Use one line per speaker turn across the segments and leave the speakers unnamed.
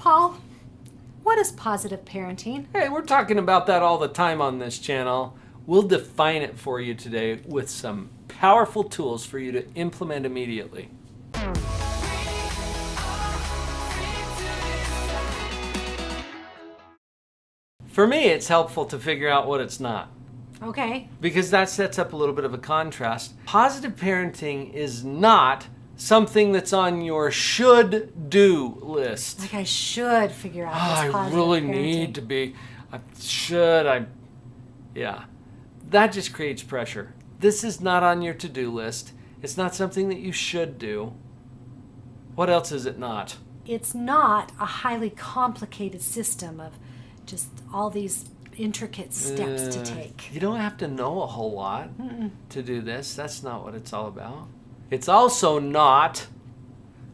Paul, what is positive parenting?
Hey, we're talking about that all the time on this channel. We'll define it for you today with some powerful tools for you to implement immediately. For me, it's helpful to figure out what it's not,
Okay.
because that sets up a little bit of a contrast. Positive parenting is not something that's on your should-do list.
Like I should figure out this
I
positive
really
parenting.
need to be. Yeah. That just creates pressure. This is not on your to-do list. It's not something that you should do. What else is it not?
It's not a highly complicated system of just all these intricate steps to take.
You don't have to know a whole lot to do this. That's not what it's all about. It's also not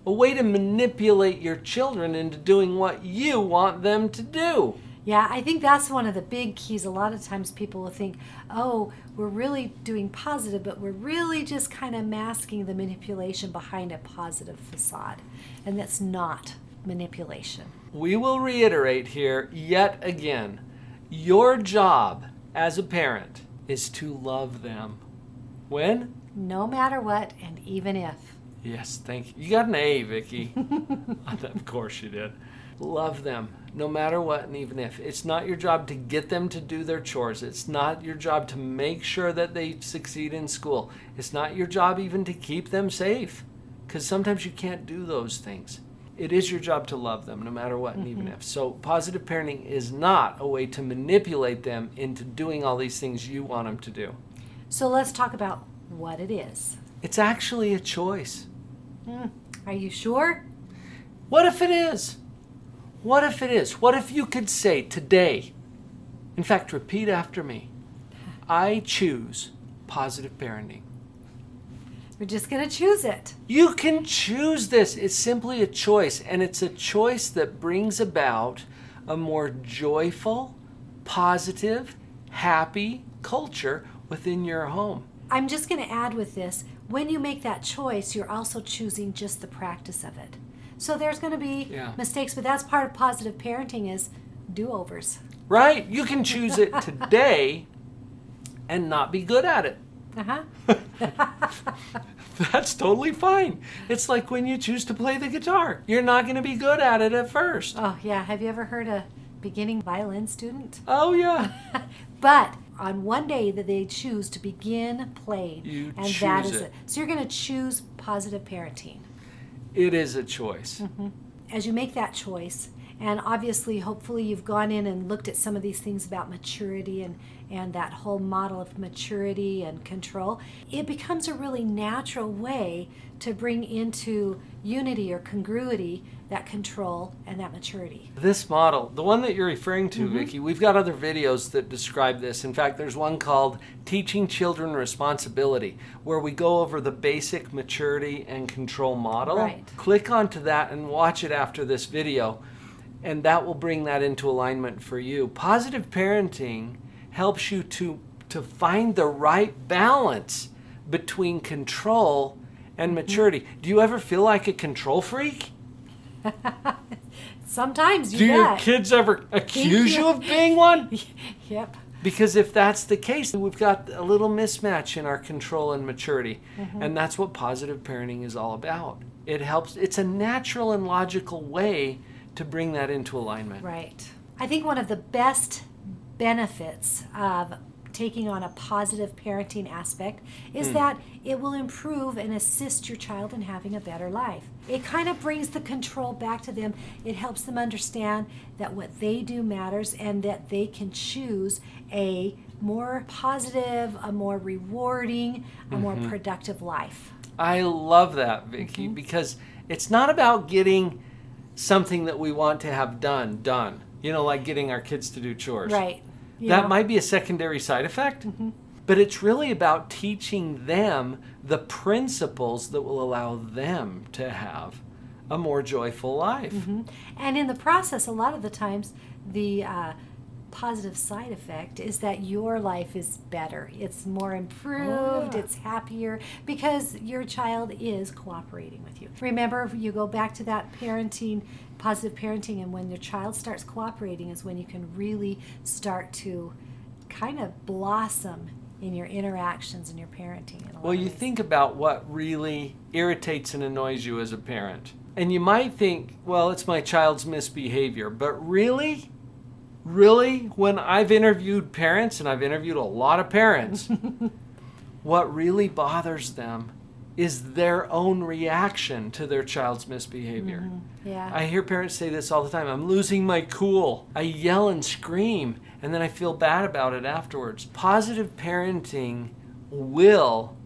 a way to manipulate your children into doing what you want them to do.
Yeah, I think that's one of the big keys. A lot of times people will think, oh, we're really doing positive, but we're really just kind of masking the manipulation behind a positive facade. And that's not manipulation.
We will reiterate here yet again, your job as a parent is to love them. When?
No matter what, and even if.
Yes, thank you. You got an A, Vicki. Of course you did. Love them, no matter what and even if. It's not your job to get them to do their chores. It's not your job to make sure that they succeed in school. It's not your job even to keep them safe, because sometimes you can't do those things. It is your job to love them, no matter what and even if. So positive parenting is not a way to manipulate them into doing all these things you want them to do.
So let's talk about what it is.
It's actually a choice.
Are you sure?
What if it is? What if it is? What if you could say today, in fact, repeat after me, I choose positive parenting.
We're just going to choose it.
You can choose this. It's simply a choice, and it's a choice that brings about a more joyful, positive, happy culture within your home.
I'm just going to add with this, when you make that choice, you're also choosing just the practice of it. So there's going to be mistakes, but that's part of positive parenting is do-overs.
Right? You can choose it today and not be good at it. That's totally fine. It's like when you choose to play the guitar. You're not going to be good at it at first.
Oh, yeah. Have you ever heard a beginning violin student?
Oh, yeah.
But on one day that they choose to begin playing, that is
it.
So you're going to choose positive parenting.
It is a choice.
As you make that choice, and obviously, hopefully you've gone in and looked at some of these things about maturity and that whole model of maturity and control, it becomes a really natural way to bring into unity or congruity that control and that maturity.
This model, the one that you're referring to, Vicki, we've got other videos that describe this. In fact, there's one called Teaching Children Responsibility, where we go over the basic maturity and control model.
Right.
Click onto that and watch it after this video, and that will bring that into alignment for you. Positive parenting helps you to find the right balance between control and maturity. Do you ever feel like a control freak?
Sometimes,
Do your kids ever accuse you of being one?
Yep.
Because if that's the case, we've got a little mismatch in our control and maturity. And that's what positive parenting is all about. It helps. It's a natural and logical way to bring that into alignment.
Right. I think one of the best benefits of taking on a positive parenting aspect is that it will improve and assist your child in having a better life. It kind of brings the control back to them. It helps them understand that what they do matters and that they can choose a more positive, a more rewarding, a more productive life.
I love that, Vicki, because it's not about getting something that we want to have done. You know, like getting our kids to do chores.
Right.
That might be a secondary side effect, but it's really about teaching them the principles that will allow them to have a more joyful life.
And in the process, a lot of the times, the positive side effect is that your life is better. It's more improved,
yeah.
it's happier because your child is cooperating with you. Remember, you go back to that parenting, positive parenting, and when your child starts cooperating is when you can really start to kind of blossom in your interactions and your parenting. In a lot
Well,
of
you
ways.
think about what really irritates and annoys you as a parent. And you might think, well, it's my child's misbehavior. But really, when I've interviewed parents, and I've interviewed a lot of parents, what really bothers them is their own reaction to their child's misbehavior.
Yeah.
I hear parents say this all the time. I'm losing my cool. I yell and scream, and then I feel bad about it afterwards. Positive parenting will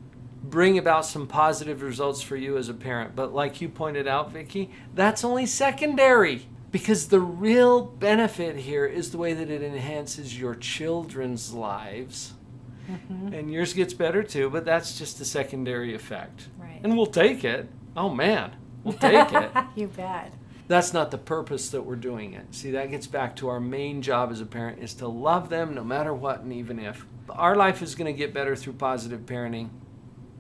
bring about some positive results for you as a parent. But like you pointed out, Vicki, that's only secondary. Because the real benefit here is the way that it enhances your children's lives. And yours gets better too, but that's just the secondary effect.
Right.
And we'll take it. Oh man, we'll take it.
You bet.
That's not the purpose that we're doing it. See, that gets back to our main job as a parent is to love them no matter what and even if. Our life is going to get better through positive parenting,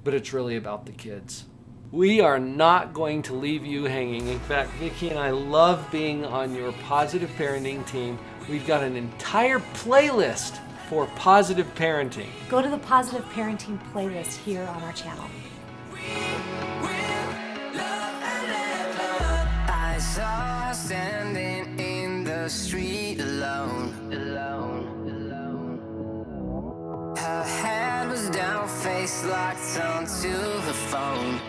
but it's really about the kids. We are not going to leave you hanging. In fact, Vicki and I love being on your positive parenting team. We've got an entire playlist for positive parenting.
Go to the positive parenting playlist here on our channel.
I saw her standing in the street alone. Her head was down, face locked onto her phone.